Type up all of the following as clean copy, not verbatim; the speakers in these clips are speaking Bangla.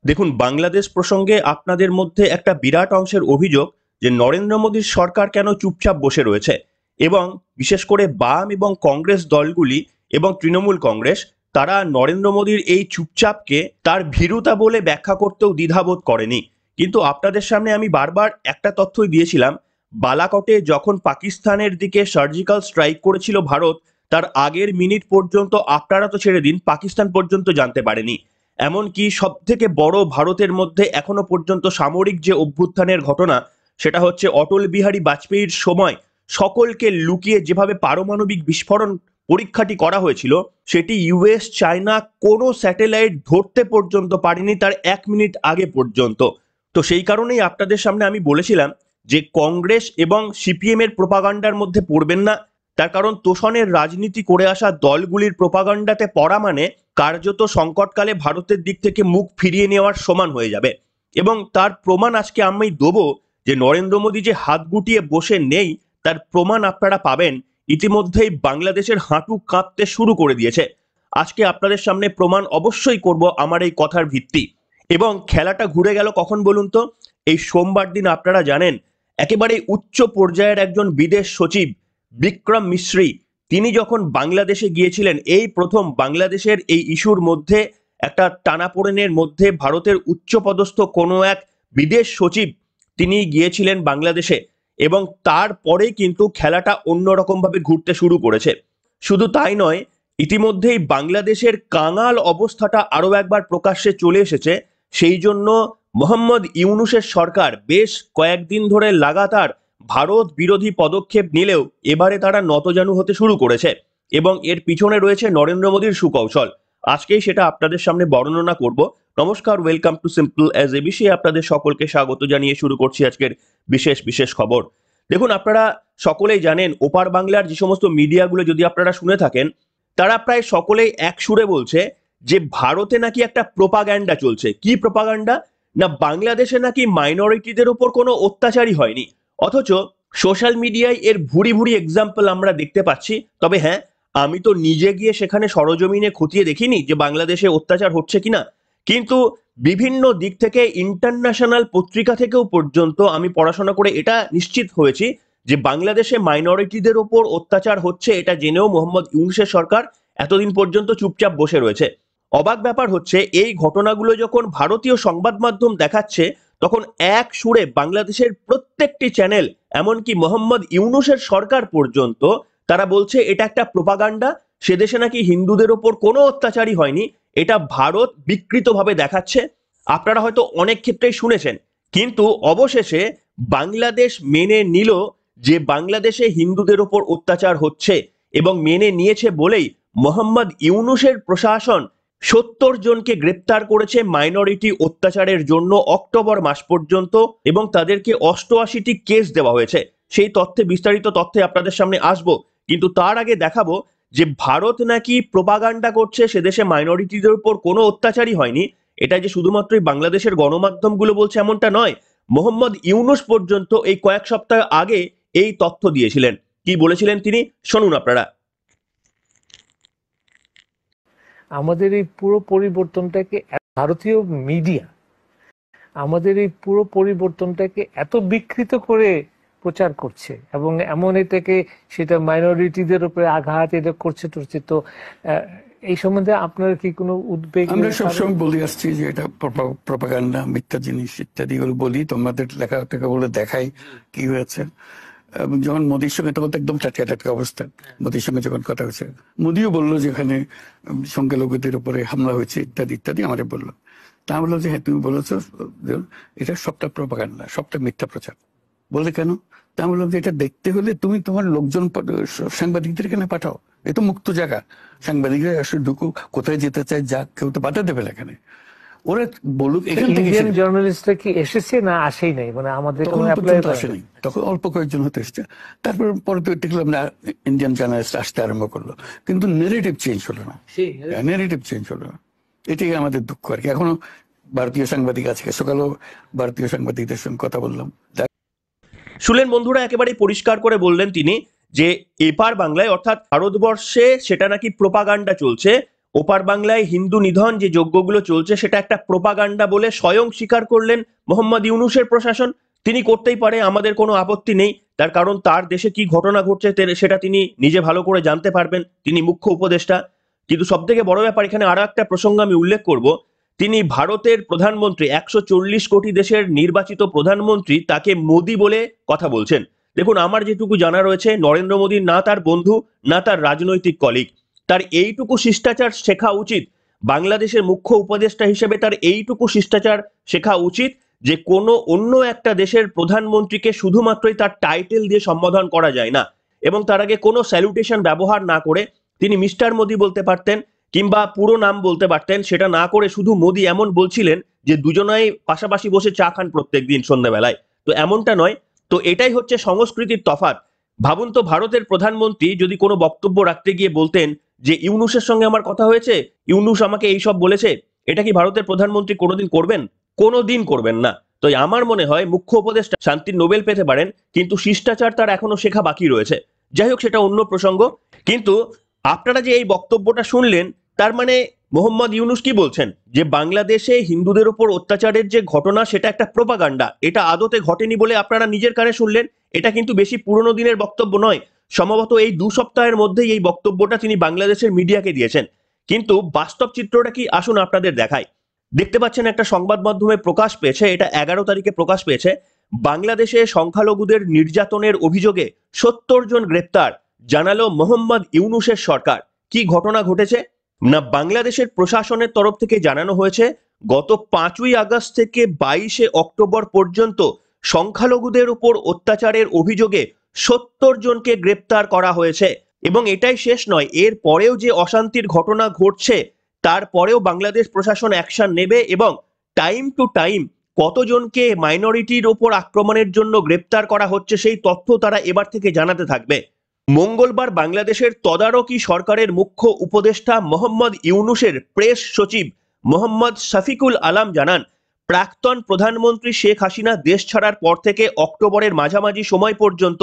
দেখুন, বাংলাদেশ প্রসঙ্গে আপনাদের মধ্যে একটা বিরাট অংশের অভিযোগ যে নরেন্দ্র মোদীর সরকার কেন চুপচাপ বসে রয়েছে, এবং বিশেষ করে বাম এবং কংগ্রেস দলগুলি এবং তৃণমূল কংগ্রেস, তারা নরেন্দ্র মোদীর এই চুপচাপকে তার ভীরুতা বলে ব্যাখ্যা করতেও দ্বিধাবোধ করেনি। কিন্তু আপনাদের সামনে আমি বারবার একটা তথ্যই দিয়েছিলাম, বালাকোটে যখন পাকিস্তানের দিকে সার্জিক্যাল স্ট্রাইক করেছিল ভারত, তার আগের মিনিট পর্যন্ত আপনারা তো ছেড়ে দিন, পাকিস্তান পর্যন্ত জানতে পারেনি। এমনকি সব থেকে বড় ভারতের মধ্যে এখনো পর্যন্ত সামরিক যে অভ্যুত্থানের ঘটনা, সেটা হচ্ছে অটল বিহারী বাজপেয়ীর সময় সকলকে লুকিয়ে যেভাবে পারমাণবিক বিস্ফোরণ পরীক্ষাটি করা হয়েছিল, সেটি ইউএস চায়না কোনো স্যাটেলাইট ধরতে পর্যন্ত পারেনি তার 1 মিনিট আগে পর্যন্ত। তো সেই কারণেই আপনাদের সামনে আমি বলেছিলাম যে কংগ্রেস এবং সিপিএম এর প্রোপাগান্ডার মধ্যে পড়বেন না। তার কারণ তোষণের রাজনীতি করে আসা দলগুলির প্রোপাগান্ডাতে পড়া মানে কার্যত সংকটকালে ভারতের দিক থেকে মুখ ফিরিয়ে নেওয়ার সমান হয়ে যাবে। এবং তার প্রমাণ আজকে আমি দেবো, যে নরেন্দ্র মোদী যে হাত গুটিয়ে বসে নেই, তার প্রমাণ আপনারা পাবেন। ইতিমধ্যেই বাংলাদেশের হাঁটু কাঁপতে শুরু করে দিয়েছে। আজকে আপনাদের সামনে প্রমাণ অবশ্যই করব আমার এই কথার ভিত্তি। এবং খেলাটা ঘুরে গেল কখন বলুন তো? এই সোমবার দিন আপনারা জানেন, একেবারে উচ্চ পর্যায়ের একজন বিদেশ সচিব বিক্রম মিশ্রি, তিনি যখন বাংলাদেশে গিয়েছিলেন, এই প্রথম বাংলাদেশের এই ইস্যুর মধ্যে একটা টানাপোড়েনের মধ্যে ভারতের উচ্চপদস্থ কোনো এক বিদেশ সচিব তিনি গিয়েছিলেন বাংলাদেশে, এবং তারপরেই কিন্তু খেলাটা অন্যরকম ভাবে ঘুরতে শুরু করেছে। শুধু তাই নয়, ইতিমধ্যেই বাংলাদেশের কাঙাল অবস্থাটা আরো একবার প্রকাশ্যে চলে এসেছে। সেই জন্য মোহাম্মদ ইউনূসের সরকার বেশ কয়েকদিন ধরে লাগাতার ভারত বিরোধী পদক্ষেপ নিলেও এবারে তারা নতজানু হতে শুরু করেছে, এবং এর পিছনে রয়েছে নরেন্দ্র মোদীর সুকৌশল। আজকেই সেটা আপনাদের সামনে বর্ণনা করব। নমস্কার, welcome to simple as ABC. আপনাদের সকলকে স্বাগত জানিয়ে শুরু করছি আজকের বিশেষ বিশেষ খবর। দেখুন, আপনারা সকলেই জানেন, ওপার বাংলার যে সমস্ত মিডিয়াগুলো যদি আপনারা শুনে থাকেন, তারা প্রায় সকলেই এক সুরে বলছে যে ভারতে নাকি একটা প্রোপাগ্যান্ডা চলছে। কি প্রোপাগ্যান্ডা? না, বাংলাদেশে নাকি মাইনরিটিদের উপর কোনো অত্যাচারই হয়নি। অথচ সোশ্যাল মিডিয়ায় এর ভুরি ভুরি এক্সাম্পল আমরা দেখতে পাচ্ছি। তবে হ্যাঁ, আমি তো নিজে গিয়ে সেখানে সরজমিনে খতিয়ে দেখিনি যে বাংলাদেশে অত্যাচার হচ্ছে কিনা, কিন্তু বিভিন্ন দিক থেকে ইন্টারন্যাশনাল পত্রিকা থেকেও পর্যন্ত আমি পড়াশোনা করে এটা নিশ্চিত হয়েছি যে বাংলাদেশে মাইনরিটিদের ওপর অত্যাচার হচ্ছে, এটা জেনেও মোহাম্মদ ইউনূসের সরকার এতদিন পর্যন্ত চুপচাপ বসে রয়েছে। অবাক ব্যাপার হচ্ছে, এই ঘটনাগুলো যখন ভারতীয় সংবাদ মাধ্যম দেখাচ্ছে, তখন এক সুরে বাংলাদেশের প্রত্যেকটি চ্যানেল, এমনকি মোহাম্মদ ইউনূসের সরকার পর্যন্ত, তারা বলছে এটা একটা প্রোপাগান্ডা, সে দেশে নাকি হিন্দুদের ওপর কোনো অত্যাচারই হয়নি, এটা ভারত বিকৃতভাবে দেখাচ্ছে। আপনারা হয়তো অনেক ক্ষেত্রেই শুনেছেন, কিন্তু অবশেষে বাংলাদেশ মেনে নিল যে বাংলাদেশে হিন্দুদের ওপর অত্যাচার হচ্ছে, এবং মেনে নিয়েছে বলেই মোহাম্মদ ইউনূসের প্রশাসন 70 জনকে গ্রেপ্তার করেছে মাইনরিটি অত্যাচারের জন্য অক্টোবর মাস পর্যন্ত, এবং তাদেরকে 88টি কেস দেওয়া হয়েছে। সেই তথ্যে, বিস্তারিত তথ্যে আপনাদের সামনে আসবো, কিন্তু তার আগে দেখাবো যে ভারত নাকি প্রোপাগান্ডা করছে সে দেশে মাইনরিটিদের উপর কোনো অত্যাচারই হয়নি। এটা যে শুধুমাত্রই বাংলাদেশের গণমাধ্যমগুলো বলছে এমনটা নয়, মোহাম্মদ ইউনূস পর্যন্ত এই কয়েক সপ্তাহ আগে এই তথ্য দিয়েছিলেন। কি বলেছিলেন তিনি, শুনুন আপনারা। আমাদের এই পুরো পরিবর্তনটাকে ভারতীয় মিডিয়া আমাদের এই পুরো পরিবর্তনটাকে এত বিকৃত করে প্রচার করছে, এবং এমন এটাকে সেটা মাইনরিটিদের উপরে আঘাত এটা করছে টরছে। তো এই সম্বন্ধে আপনার কি কোনো উদ্বেগ? আমরা সবসময় বলে আসছি যে এটা প্রপাগান্ডা, মিথ্যা জিনিস ইত্যাদি বলি, তোমাদের লেখা টেখা বলে দেখাই কি হয়েছে। যখন মোদীর সঙ্গে, তখন তো একদম টাটকা টাটকা অবস্থা, মোদীর সঙ্গে যখন কথা হয়েছে, মোদীও বললো যে এখানে সংখ্যালঘুদের উপরে হামলা হয়েছে ইত্যাদি ইত্যাদি আমারে বললো। তা বললো যে হ্যাঁ তুমি বলেছো, এটা সবটা প্রপাগান্ডা, সবটা মিথ্যা প্রচার। বলে কেন? তা বললাম যে এটা দেখতে হলে তুমি তোমার লোকজন, সাংবাদিকদের এখানে পাঠাও, এ তো মুক্ত জায়গা, সাংবাদিকরা আসলে ঢুকু, কোথায় যেতে চায় যা, কেউ তো পাঠা দেবে না এখানে। ওরা বলুক এখান থেকে। ইন্ডিয়ান জার্নালিস্টরা কি এসেছে না আসেই নাই? মানে আমাদের কোনো অ্যাপ্লাই আসেনি, তখন অল্প কয়েকজন হতে এসছে। তারপর পরে তো দেখলাম না, ইন্ডিয়ান জার্নালিস্ট আসতে আরম্ভ করলো, কিন্তু নেগেটিভ চেঞ্জ হলো না, নেগেটিভ চেঞ্জ হলো না। এটাই আমাদের দুঃখ আর কি। এখনো ভারতীয় সাংবাদিক আছে, সকালেও ভারতীয় সাংবাদিকদের সঙ্গে কথা বললাম। শুনলেন বন্ধুরা, একেবারে পরিষ্কার করে বললেন তিনি যে এপার বাংলায় অর্থাৎ ভারতবর্ষে সেটা নাকি প্রোপাগান্ডা চলছে, ওপার বাংলায় হিন্দু নিধন যে যজ্ঞগুলো চলছে সেটা একটা প্রোপাগান্ডা বলে স্বয়ং স্বীকার করলেন মোহাম্মদ ইউনূসের প্রশাসন। তিনি করতেই পারে, আমাদের কোনো আপত্তি নেই, তার কারণ তার দেশে কি ঘটনা ঘটছে সেটা তিনি নিজে ভালো করে জানতে পারবেন, তিনি মুখ্য উপদেষ্টা। কিন্তু সব থেকে বড় ব্যাপার, এখানে আরো একটা প্রসঙ্গ আমি উল্লেখ করব, তিনি ভারতের প্রধানমন্ত্রী, 140 কোটি দেশের নির্বাচিত প্রধানমন্ত্রী, তাকে মোদি বলে কথা বলছেন। দেখুন, আমার যেটুকু জানা রয়েছে, নরেন্দ্র মোদী না তার বন্ধু না তার রাজনৈতিক কলিগ, তার এইটুকু শিষ্টাচার শেখা উচিত। বাংলাদেশের মুখ্য উপদেষ্টা হিসেবে তার এইটুকু শিষ্টাচার শেখা উচিত যে কোনো অন্য একটা দেশের প্রধানমন্ত্রীকে শুধুমাত্রই তার টাইটেল দিয়ে সম্বোধন করা যায় না, এবং তার আগে কোনো স্যালুটেশন ব্যবহার না করে তিনি মিস্টার মোদি বলতে পারতেন কিংবা পুরো নাম বলতে পারতেন। সেটা না করে শুধু মোদি এমন বলছিলেন যে দুজনাই পাশাপাশি বসে চা খান প্রত্যেকদিন সন্ধ্যাবেলায়, তো এমনটা নয়। তো এটাই হচ্ছে সংস্কৃতির তফাৎ। ভাবুন তো, ভারতের প্রধানমন্ত্রী যদি কোনো বক্তব্য রাখতে গিয়ে বলতেন যে ইউনূসের সঙ্গে আমার কথা হয়েছে, ইউনূস আমাকে এই সব বলেছে, এটা কি ভারতের প্রধানমন্ত্রী কোনোদিন করবেন? কোনোদিন করবেন না। তো আমার মনে হয় মুখ্য উপদেষ্টা শান্তির নোবেল পেতে পারেন, কিন্তু শিষ্টাচার তার এখনো শেখা বাকি রয়েছে। যাই হোক, সেটা অন্য প্রসঙ্গ। কিন্তু আপনারা যে এই বক্তব্যটা শুনলেন, তার মানে মোহাম্মদ ইউনূস কি বলছেন? যে বাংলাদেশে হিন্দুদের উপর অত্যাচারের যে ঘটনা সেটা একটা প্রোপাগান্ডা, এটা আদতে ঘটেনি বলে আপনারা নিজের কানে শুনলেন। এটা কিন্তু বেশি পুরনো দিনের বক্তব্য নয়, সম্ভবত এই 2 সপ্তাহের মধ্যেই এই বক্তব্যটা তিনি বাংলাদেশের মিডিয়াকে দিয়েছেন। কিন্তু বাস্তব চিত্রটা কি, আসুন আপনাদের দেখাই। দেখতে পাচ্ছেন একটা সংবাদ মাধ্যমে প্রকাশ পেয়েছে, এটা 11 তারিখে প্রকাশ পেয়েছে, বাংলাদেশে সংখ্যালঘুদের নির্যাতনের অভিযোগে 70 জন গ্রেপ্তার, জানালো মোহাম্মদ ইউনূসের সরকার। কি ঘটনা ঘটেছে না, বাংলাদেশের প্রশাসনের তরফ থেকে জানানো হয়েছে গত 5ই আগস্ট থেকে 22শে অক্টোবর পর্যন্ত সংখ্যালঘুদের উপর অত্যাচারের অভিযোগে 70 জনকে গ্রেপ্তার করা হয়েছে। এবং এটাই শেষ নয়, এর পরেও যে অশান্তির ঘটনা ঘটছে তারপরেও বাংলাদেশ প্রশাসন অ্যাকশন নেবে, এবং টাইম টু টাইম কতজনকে মাইনরিটির ওপর আক্রমণের জন্য গ্রেপ্তার করা হচ্ছে সেই তথ্য তারা এবার থেকে জানাতে থাকবে। মঙ্গলবার বাংলাদেশের তদারকি সরকারের মুখ্য উপদেষ্টা মোহাম্মদ ইউনূসের প্রেস সচিব মোহাম্মদ শফিকুল আলম জানান, প্রাক্তন প্রধানমন্ত্রী শেখ হাসিনা দেশ ছাড়ার পর থেকে অক্টোবরের মাঝামাঝি সময় পর্যন্ত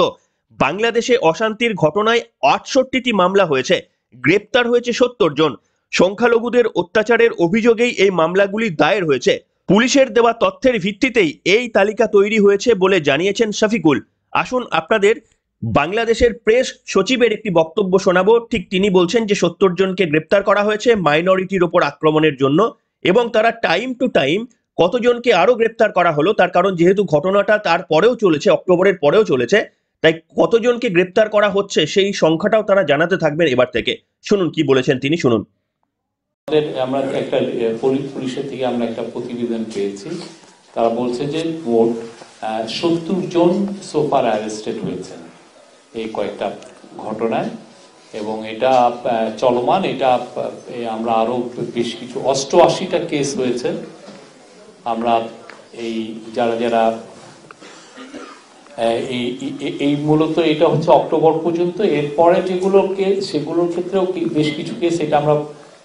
বাংলাদেশে অশান্তির ঘটনায় 68টি মামলা হয়েছে, গ্রেপ্তার হয়েছে 70 জন। সংখ্যালঘুদের অত্যাচারের অভিযোগেই এই মামলাগুলি দায়ের হয়েছে। পুলিশের দেওয়া তথ্যের ভিত্তিতেই এই তালিকা তৈরি হয়েছে বলে জানিয়েছেন শফিকুল। আসুন আপনাদের বাংলাদেশের প্রেস সচিবের একটি বক্তব্য শোনাবো। ঠিক তিনি বলছেন যে 70 জনকে গ্রেপ্তার করা হয়েছে মাইনরিটির ওপর আক্রমণের জন্য, এবং তারা টাইম টু টাইম কতজনকে আরো গ্রেপ্তার করা হলো, তার কারণ যেহেতু ঘটনাটা তার পরেও চলেছে, অক্টোবরের পরেও চলেছে, তাই কতজনকে গ্রেপ্তার করা হচ্ছে সেই সংখ্যাটাও তারা জানাতে থাকবেন এবার থেকে। শুনুন কি বলেছেন তিনি, শুনুন। আমরা একটা পুলিশের থেকে আমরা একটা প্রতিবেদন পেয়েছি, তারা বলছে যে মোট 70 জন সোফার অ্যারেস্টেড হয়েছেন এই কয়েকটা ঘটনায়, এবং এটা চলমান। এটা আমরা আরো বেশ কিছু 88টা কেস হয়েছে। আমরা এই যারা এই মূলত এটা হচ্ছে অক্টোবর পর্যন্ত, এরপরে যেগুলোর কেস সেগুলোর ক্ষেত্রেও বেশ কিছু কেস, এটা আমরা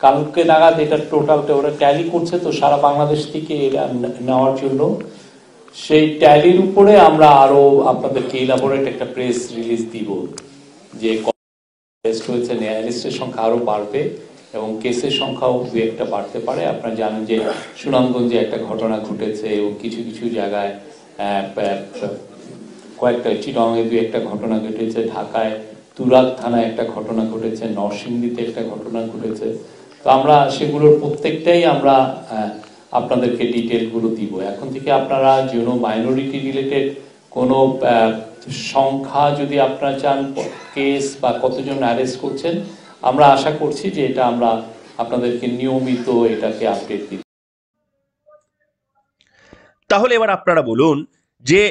কালকে নাগাদ এটা টোটালটা ওরা ট্যালি করছে, তো সারা বাংলাদেশ থেকে এটা নেওয়ার জন্য সেই ট্যালির উপরে আমরা আরো আপনাদেরকে ইলাবোরেট একটা প্রেস রিলিজ দিব যে অ্যারেস্ট হয়েছে, অ্যারেস্টের সংখ্যা আরো বাড়বে এবং কেসের সংখ্যাও 2-1টা বাড়তে পারে। আপনারা জানেন যে সুনামগঞ্জে একটা ঘটনা ঘটেছে এবং কিছু কিছু জায়গায় কয়েকটা, চিটাগাংয়ে 2-1টা ঘটনা ঘটেছে, ঢাকায় তুরাগ থানায় একটা ঘটনা ঘটেছে, নরসিংদীতে একটা ঘটনা ঘটেছে। তো আমরা সেগুলোর প্রত্যেকটাই আমরা আপনাদেরকে ডিটেলগুলো দিব। এখন থেকে আপনারা যেন মাইনরিটি রিলেটেড কোনো সংখ্যা যদি আপনারা চান, কেস বা কতজন অ্যারেস্ট করছেন, আমরা আশা করছি যে এটা আমরা আপনাদেরকে নিয়মিত এটাকে আপডেট দিব। তাহলে এবার আপনারা বলুন যে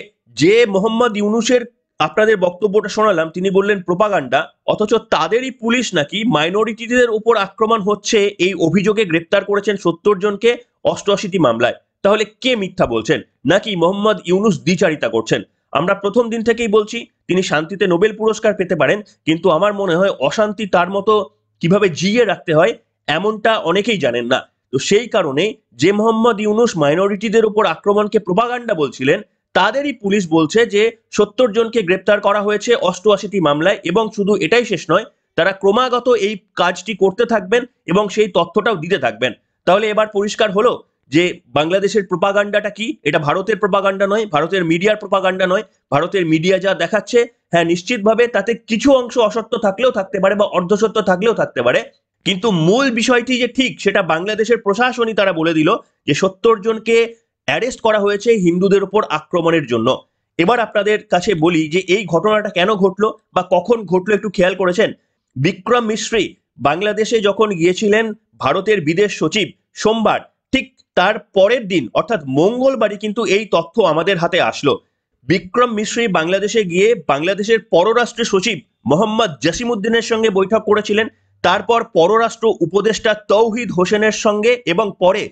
যে মোহাম্মদ ইউনূসের আপনাদের বক্তব্যটা শোনালাম, তিনি বললেন প্রোপাগান্ডা, অথচ তাদেরই পুলিশ নাকি মাইনরিটিদের উপর আক্রমণ হচ্ছে এই অভিযোগে গ্রেপ্তার করেছেন 70 জনকে 88টি মামলায়। তাহলে কে মিথ্যা বলছেন, নাকি মোহাম্মদ ইউনূস দ্বিচারিতা করছেন? আমরা প্রথম দিন থেকেই বলছি তিনি শান্তিতে নোবেল পুরস্কার পেতে পারেন, কিন্তু আমার মনে হয় অশান্তি তার মতো কিভাবে জিইয়ে রাখতে হয় এমনটা অনেকেই জানেন না। তো সেই কারণে যে মোহাম্মদ ইউনূস মাইনরিটিদের উপর আক্রমণকে প্রোপাগান্ডা বলছিলেন, তাদেরই পুলিশ বলছে যে 70 জনকে গ্রেপ্তার করা হয়েছে 88টি মামলায়, এবং শুধু এটাই শেষ নয়, তারা ক্রমাগত এই কাজটি করতে থাকবেন এবং সেই তথ্যটাও দিতে থাকবেন। তাহলে এবার পরিষ্কার হলো যে বাংলাদেশের প্রোপাগান্ডাটা কি। এটা ভারতের প্রোপাগান্ডা নয়, ভারতের মিডিয়ার প্রোপাগান্ডা নয়। ভারতের মিডিয়া যা দেখাচ্ছে, হ্যাঁ নিশ্চিতভাবে তাতে কিছু অংশ অসত্য থাকলেও থাকতে পারে বা অর্ধসত্য থাকলেও থাকতে পারে, কিন্তু মূল বিষয়টি যে ঠিক সেটা বাংলাদেশের প্রশাসনই তারা বলে দিল যে 70 জনকে অ্যারেস্ট করা হয়েছে হিন্দুদের উপর আক্রমণের জন্য। এবার আপনাদের কাছে বলি যে এই ঘটনাটা কেন ঘটলো বা কখন ঘটলো একটু খেয়াল করেছেন? বিক্রম মিশ্রি বাংলাদেশে যখন গিয়েছিলেন ভারতের বিদেশ সচিব সোমবার, ঠিক তার পরের দিন অর্থাৎ মঙ্গলবারই কিন্তু এই তথ্য আমাদের হাতে আসলো। বিক্রম মিশ্রি বাংলাদেশে গিয়ে বাংলাদেশের পররাষ্ট্র সচিব মোহাম্মদ জসিমউদ্দিনের সঙ্গে বৈঠক করেছিলেন, তারপর পররাষ্ট্র উপদেষ্টা তৌহিদ হোসেনের সঙ্গে এবং পরে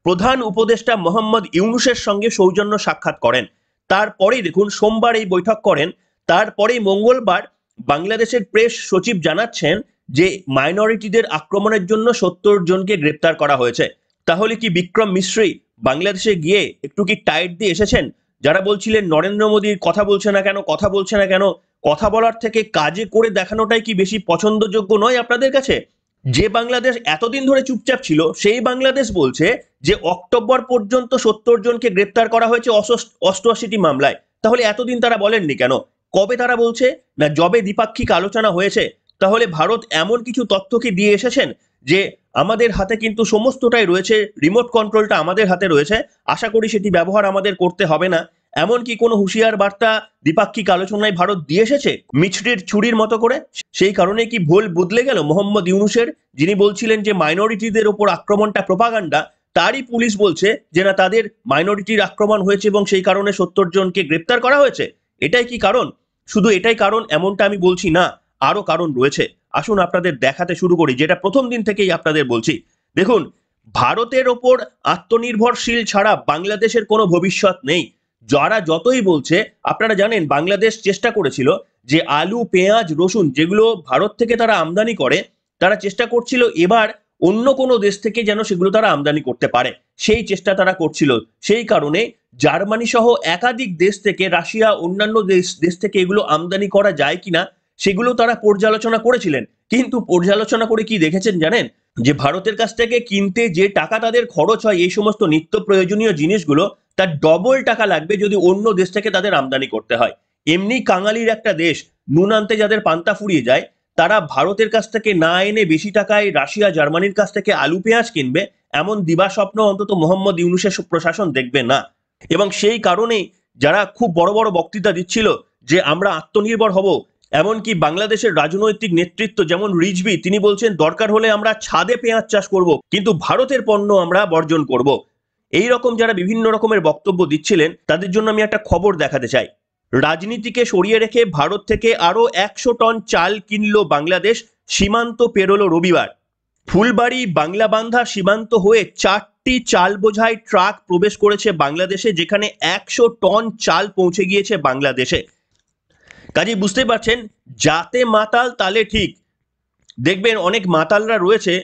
প্রধান উপদেষ্টা মোহাম্মদ ইউনূসের সঙ্গে সৌজন্য সাক্ষাৎ করেন। তারপরেই দেখুন সোমবার এই বৈঠক করেন, তারপরেই মঙ্গলবার বাংলাদেশের প্রেস সচিব জানাচ্ছেন যে মাইনরিটিদের আক্রমণের জন্য 70 জনকে গ্রেপ্তার করা হয়েছে। তাহলে কি বিক্রম মিশ্রি বাংলাদেশে গিয়ে একটু কি টাইট দিয়ে এসেছেন? যারা বলছিলেন নরেন্দ্র মোদীর কথা বলছে না কেন, কথা বলার থেকে কাজে করে দেখানোটাই কি বেশি পছন্দযোগ্য নয় আপনাদের কাছে? যে বাংলাদেশ এতদিন ধরে চুপচাপ ছিল সেই বাংলাদেশ বলছে যে অক্টোবর পর্যন্ত 70 জনকে গ্রেপ্তার করা হয়েছে 88টি মামলায়। তাহলে এতদিন তারা বলেননি কেন? কবে তারা বলছে? না যবে দ্বিপাক্ষিক আলোচনা হয়েছে। তাহলে ভারত এমন কিছু তথ্য কি দিয়ে এসেছেন যে আমাদের হাতে কিন্তু সমস্তটাই রয়েছে, রিমোট কন্ট্রোলটা আমাদের হাতে রয়েছে, আশা করি সেটি ব্যবহার আমাদের করতে হবে না, এমন কি কোনো হুঁশিয়ার বার্তা দ্বিপাক্ষিক আলোচনায় ভারত দিয়ে এসেছে মিছরির ছুরির মতো করে? সেই কারণে কি ভুল বদলে গেল মোহাম্মদ ইউনূসের, যিনি বলছিলেন যে মাইনরিটিদের ওপর আক্রমণটা প্রোপাগান্ডা, তারই পুলিশ বলছে যে না তাদের মাইনরিটির আক্রমণ হয়েছে এবং সেই কারণে 70 জনকে গ্রেপ্তার করা হয়েছে? এটাই কি কারণ? শুধু এটাই কারণ এমনটা আমি বলছি না, আরো কারণ রয়েছে। আসুন আপনাদের দেখাতে শুরু করি, যেটা প্রথম দিন থেকেই আপনাদের বলছি। দেখুন, ভারতের ওপর আত্মনির্ভরশীল ছাড়া বাংলাদেশের কোনো ভবিষ্যৎ নেই। যারা যতই বলছে, আপনারা জানেন বাংলাদেশ চেষ্টা করেছিল যে আলু, পেঁয়াজ, রসুন যেগুলো ভারত থেকে তারা আমদানি করে, তারা চেষ্টা করছিল এবার অন্য কোনো দেশ থেকে যেন সেগুলো তারা আমদানি করতে পারে, সেই চেষ্টা তারা করছিল। সেই কারণে জার্মানি সহ একাধিক দেশ থেকে, রাশিয়া, অন্যান্য দেশ থেকে এগুলো আমদানি করা যায় কিনা সেগুলো তারা পর্যালোচনা করেছিলেন। কিন্তু পর্যালোচনা করে কি দেখেছেন জানেন? যে ভারতের কাছ থেকে কিনতে যে টাকা তাদের খরচ হয় এই সমস্ত নিত্য প্রয়োজনীয় জিনিসগুলো, তার ডবল টাকা লাগবে যদি অন্য দেশ থেকে তাদের আমদানি করতে হয়। এমনি কাঙালির একটা দেশ, নুন আনতে যাদের পান্তা ফুরিয়ে যায়, তারা ভারতের কাছ থেকে না এনে বেশি টাকায় রাশিয়া, জার্মানির কাছ থেকে আলু, পেঁয়াজ কিনবে, এমন দিবাস্বপ্ন অন্তত মোহাম্মদ ইউনূসের প্রশাসন দেখবে না। এবং সেই কারণেই যারা খুব বড় বড় বক্তৃতা দিচ্ছিল যে আমরা আত্মনির্ভর হব, এমনকি বাংলাদেশের রাজনৈতিক নেতৃত্ব যেমন রিজভী, তিনি বলছেন দরকার হলে আমরা ছাদে পেঁয়াজ চাষ করব, কিন্তু ভারতের পণ্য আমরা বর্জন করব। এই রকম যারা বিভিন্ন রকমের বক্তব্য দিচ্ছিলেন তাদের জন্য আমি একটা খবর দেখাতে চাই। রাজনীতিকে সরিয়ে রেখে ভারত থেকে আরো 100 টন চাল কিনলো বাংলাদেশ, সীমান্ত পেরোলো রবিবার। ফুলবাড়ি বাংলাবান্ধা সীমান্ত হয়ে 4টি চাল বোঝাই ট্রাক প্রবেশ করেছে বাংলাদেশে, যেখানে 100 টন চাল পৌঁছে গিয়েছে বাংলাদেশে। কাজেই বুঝতে পারছেন, যাতে মাতাল তালে ঠিক। দেখবেন অনেক মাতালরা রয়েছে,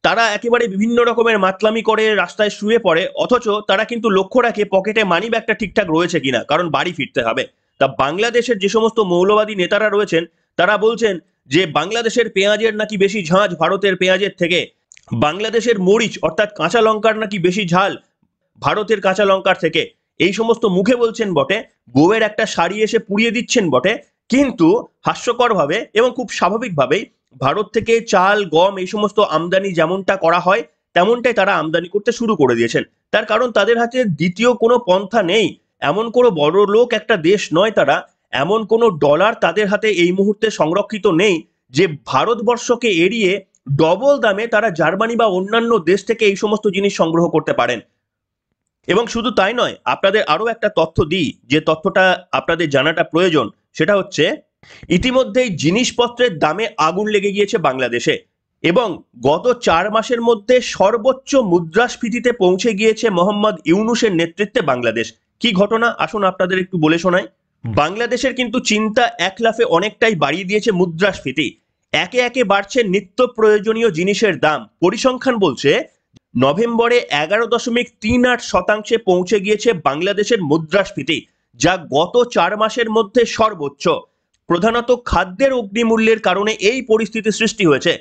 তারা একেবারে বিভিন্ন রকমের মাতলামি করে, রাস্তায় শুয়ে পড়ে, অথচ তারা কিন্তু লক্ষ্য রাখে পকেটে মানি ব্যাগটা ঠিকঠাক রয়েছে কিনা, কারণ বাড়ি ফিরতে হবে। তা বাংলাদেশের যে সমস্ত মৌলবাদী নেতারা রয়েছেন তারা বলছেন যে বাংলাদেশের পেঁয়াজের নাকি বেশি ঝাঁঝ ভারতের পেঁয়াজের থেকে, বাংলাদেশের মরিচ অর্থাৎ কাঁচা লঙ্কার নাকি বেশি ঝাল ভারতের কাঁচা লঙ্কার থেকে। এই সমস্ত মুখে বলছেন বটে, বউয়ের একটা শাড়ি এসে পুড়িয়ে দিচ্ছেন বটে, কিন্তু হাস্যকরভাবে এবং খুব স্বাভাবিকভাবেই ভারত থেকে চাল, গম এই সমস্ত আমদানি যেমনটা করা হয় তেমনটাই তারা আমদানি করতে শুরু করে দিয়েছেন। তার কারণ তাদের হাতে দ্বিতীয় কোনো পন্থা নেই। এমন কোনো বড় লোক একটা দেশ নয় তারা, এমন কোনো ডলার তাদের হাতে এই মুহূর্তে সংরক্ষিত নেই যে ভারতবর্ষকে এড়িয়ে ডবল দামে তারা জার্মানি বা অন্যান্য দেশ থেকে এই সমস্ত জিনিস সংগ্রহ করতে পারেন। এবং শুধু তাই নয়, আপনাদের আরো একটা তথ্য দিই, যে তথ্যটা আপনাদের জানাটা প্রয়োজন। সেটা হচ্ছে ইতিমধ্যেই জিনিসপত্রের দামে আগুন লেগে গিয়েছে বাংলাদেশে এবং গত 4 মাসের মধ্যে সর্বোচ্চ মুদ্রাস্ফীতিতে পৌঁছে গিয়েছে মোহাম্মদ ইউনূসের নেতৃত্বে বাংলাদেশ। কি ঘটনা আসুন আপনাদের একটু বলে শোনাই। বাংলাদেশের কিন্তু চিন্তা এক লাফে অনেকটাই বাড়িয়ে দিয়েছে মুদ্রাস্ফীতি। একে একে বাড়ছে নিত্য প্রয়োজনীয় জিনিসের দাম। পরিসংখ্যান বলছে নভেম্বরে 11.38% পৌঁছে গিয়েছে বাংলাদেশের মুদ্রাস্ফীতি, যা গত 4 মাসের মধ্যে সর্বোচ্চ। প্রধানত খাদ্যের অগ্নিমূল্যের কারণে এই পরিস্থিতি সৃষ্টি হয়েছে।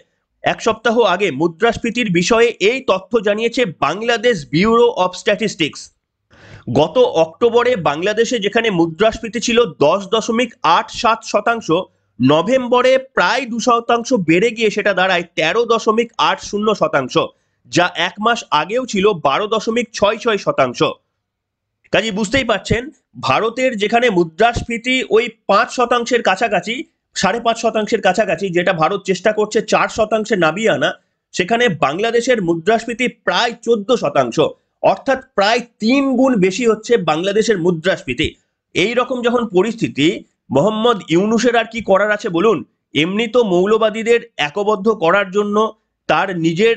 এক সপ্তাহ আগে মুদ্রাস্ফীতির বিষয়ে এই তথ্য জানিয়েছে বাংলাদেশ ব্যুরো অফ স্ট্যাটিস্টিক্স। গত অক্টোবরে বাংলাদেশে যেখানে মুদ্রাস্ফীতি ছিল 10.87%, নভেম্বরে প্রায় 2% বেড়ে গিয়ে সেটা দাঁড়ায় 13.80%, যা এক মাস আগেও ছিল 12.66%। কাজে বুঝতেই পারছেন, ভারতের যেখানে মুদ্রাস্ফীতি ওই 5%-এর কাছাকাছি, 5.5%-এর কাছাকাছি, যেটা ভারত চেষ্টা করছে 4%-এ নামিয়ে আনা, সেখানে বাংলাদেশের মুদ্রাস্ফীতি প্রায় 14%, অর্থাৎ প্রায় 3 গুণ বেশি হচ্ছে বাংলাদেশের মুদ্রাস্ফীতি। এই রকম যখন পরিস্থিতি, মোহাম্মদ ইউনূসের আর কি করার আছে বলুন? এমনি তো মৌলবাদীদের একবদ্ধ করার জন্য, তার নিজের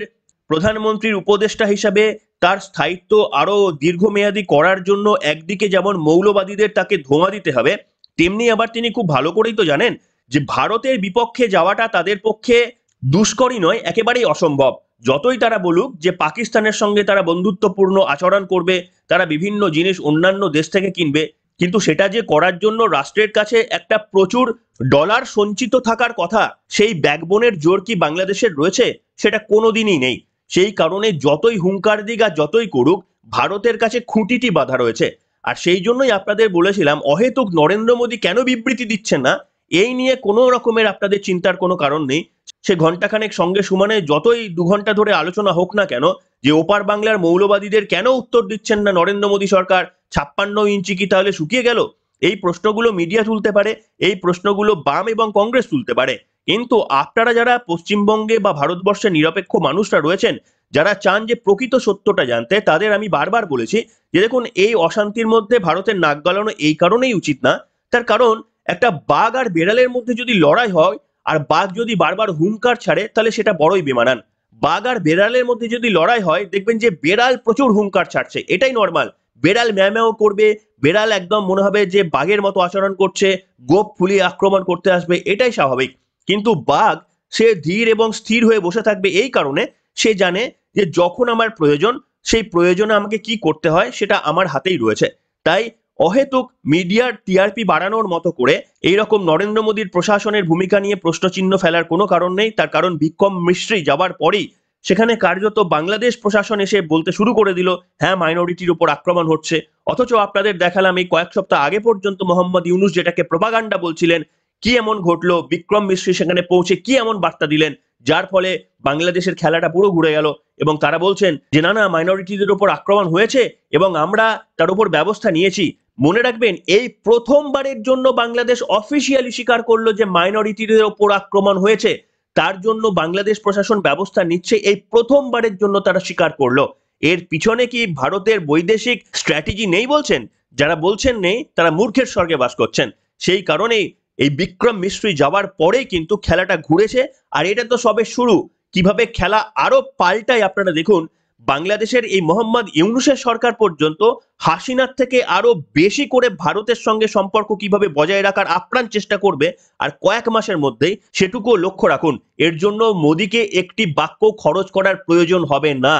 প্রধানমন্ত্রীর উপদেষ্টা হিসাবে তার স্থায়িত্ব আরো দীর্ঘমেয়াদী করার জন্য একদিকে যেমন মৌলবাদীদের তাকে ধোঁয়া দিতে হবে, তেমনি আবার তিনি খুব ভালো করেই তো জানেন যে ভারতের বিপক্ষে যাওয়াটা তাদের পক্ষে দুষ্করই নয়, একেবারেই অসম্ভব। যতই তারা বলুক যে পাকিস্তানের সঙ্গে তারা বন্ধুত্বপূর্ণ আচরণ করবে, তারা বিভিন্ন জিনিস অন্যান্য দেশ থেকে কিনবে, কিন্তু সেটা যে করার জন্য রাষ্ট্রের কাছে একটা প্রচুর ডলার সঞ্চিত থাকার কথা, সেই ব্যাকবোনের জোর কি বাংলাদেশের রয়েছে? সেটা কোনোদিনই নেই। সেই কারণে যতই হুঙ্কার দিক আর যতই করুক, ভারতের কাছে খুঁটিটি বাঁধা রয়েছে। আর সেই জন্যই আপনাদের বলেছিলাম, অহেতুক নরেন্দ্র মোদী কেন বিবৃতি দিচ্ছেন না, এই নিয়ে কোনো রকমের আপনাদের চিন্তার কোনো কারণ নেই। সে ঘন্টাখানেক সঙ্গে সুমনে যতই 2 ঘন্টা ধরে আলোচনা হোক না কেন, যে ওপার বাংলার মৌলবাদীদের কেন উত্তর দিচ্ছেন না নরেন্দ্র মোদী সরকার, 56 ইঞ্চি কি তাহলে শুকিয়ে গেল? এই প্রশ্নগুলো মিডিয়া তুলতে পারে, এই প্রশ্নগুলো বাম এবং কংগ্রেস তুলতে পারে, কিন্তু আপনারা যারা পশ্চিমবঙ্গে বা ভারতবর্ষের নিরপেক্ষ মানুষরা রয়েছেন, যারা চান যে প্রকৃত সত্যটা জানতে, তাদের আমি বারবার বলেছি যে দেখুন, এই অশান্তির মধ্যে ভারতের নাক গলানো এই কারণেই উচিত না। তার কারণ, একটা বাঘ আর বেড়ালের মধ্যে যদি লড়াই হয়, আর বাঘ যদি বারবার হুঙ্কার ছাড়ে, তাহলে সেটা বড়ই বেমানান। বাঘ আর বেড়ালের মধ্যে যদি লড়াই হয়, দেখবেন যে বেড়াল প্রচুর হুঙ্কার ছাড়ছে, এটাই নর্মাল। বেড়াল ম্যাও করবে, বেড়াল একদম মনে হবে যে বাঘের মতো আচরণ করছে, গোপ ফুলিয়ে আক্রমণ করতে আসবে, এটাই স্বাভাবিক। কিন্তু বাঘ, সে ধীর এবং স্থির হয়ে বসে থাকবে এই কারণে, সে জানে যে যখন আমার প্রয়োজন, সেই প্রয়োজনে আমাকে কি করতে হয় সেটা আমার হাতেই রয়েছে। তাই অহেতুক মিডিয়ার টিআরপি বাড়ানোর মতো করে এইরকম নরেন্দ্র মোদীর প্রশাসনের ভূমিকা নিয়ে প্রশ্নচিহ্ন ফেলার কোনো কারণ নেই। তার কারণ, বিক্রম মিস্ত্রি যাবার পরেই সেখানে কার্যত বাংলাদেশ প্রশাসন এসে বলতে শুরু করে দিল, হ্যাঁ মাইনরিটির উপর আক্রমণ হচ্ছে। অথচ আপনাদের দেখালাম এই কয়েক সপ্তাহ আগে পর্যন্ত মোহাম্মদ ইউনূস যেটাকে প্রোপাগান্ডা বলছিলেন, কি এমন ঘটলো, বিক্রম মিস্ত্রি সেখানে পৌঁছে কি এমন বার্তা দিলেন, যার ফলে বাংলাদেশের খেলাটা পুরো ঘুরে গেল। এবং তারা বলছেন যে না না, মাইনরিটিদের উপর আক্রমণ হয়েছে এবং আমরা তার উপর ব্যবস্থা নিয়েছি। মনে রাখবেন, এই প্রথমবারের জন্য বাংলাদেশ অফিসিয়ালি স্বীকার করলো যে মাইনরিটিদের উপর আক্রমণ হয়েছে, তার জন্য বাংলাদেশ প্রশাসন ব্যবস্থা নিচ্ছে, এই প্রথমবারের জন্য তারা স্বীকার করলো। এর পিছনে কি ভারতের বৈদেশিক স্ট্র্যাটেজি নেই বলছেন? যারা বলছেন নেই, তারা মূর্খের স্বর্গে বাস করছেন। সেই কারণেই এই বিক্রম মিস্ত্রি যাওয়ার পরেই কিন্তু খেলাটা ঘুরেছে। আর এটা তো সবে শুরু, কিভাবে খেলা আরো পাল্টায় আপনারা দেখুন। বাংলাদেশের এই মোহাম্মদ ইউনূসের সরকার পর্যন্ত হাসিনার থেকে আরো বেশি করে ভারতের সঙ্গে সম্পর্ক কিভাবে বজায় রাখার আপ্রাণ চেষ্টা করবে, আর কয়েক মাসের মধ্যেই সেটুকুও লক্ষ্য রাখুন। এর জন্য মোদীকে একটি বাক্য খরচ করার প্রয়োজন হবে না।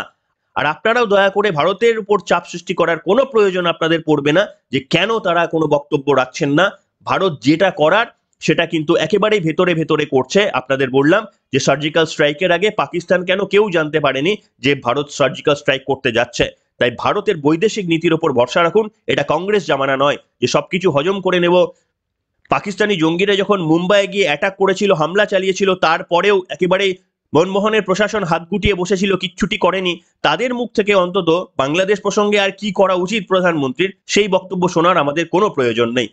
আর আপনারাও দয়া করে ভারতের উপর চাপ সৃষ্টি করার কোনো প্রয়োজন আপনাদের পড়বে না যে কেন তারা কোনো বক্তব্য রাখছেন না। ভারত যেটা করার সেটা কিন্তু একেবারেই ভেতরে ভেতরে করছে। আপনাদের বললাম যে সার্জিক্যাল স্ট্রাইকের আগে পাকিস্তান কেন কেউ জানতে পারেনি যে ভারত সার্জিক্যাল স্ট্রাইক করতে যাচ্ছে। তাই ভারতের বৈদেশিক নীতির উপর ভরসা রাখুন। এটা কংগ্রেস জামানা নয় যে সবকিছু হজম করে নেব। পাকিস্তানি জঙ্গিরা যখন মুম্বাইয়ে গিয়ে অ্যাটাক করেছিল, হামলা চালিয়েছিল, তারপরেও একেবারেই মনমোহনের প্রশাসন হাত গুটিয়ে বসেছিল, কিচ্ছুটি করেনি। তাদের মুখ থেকে অন্তত বাংলাদেশ প্রসঙ্গে আর কি করা উচিত প্রধানমন্ত্রীর, সেই বক্তব্য শোনার আমাদের কোনো প্রয়োজন নেই।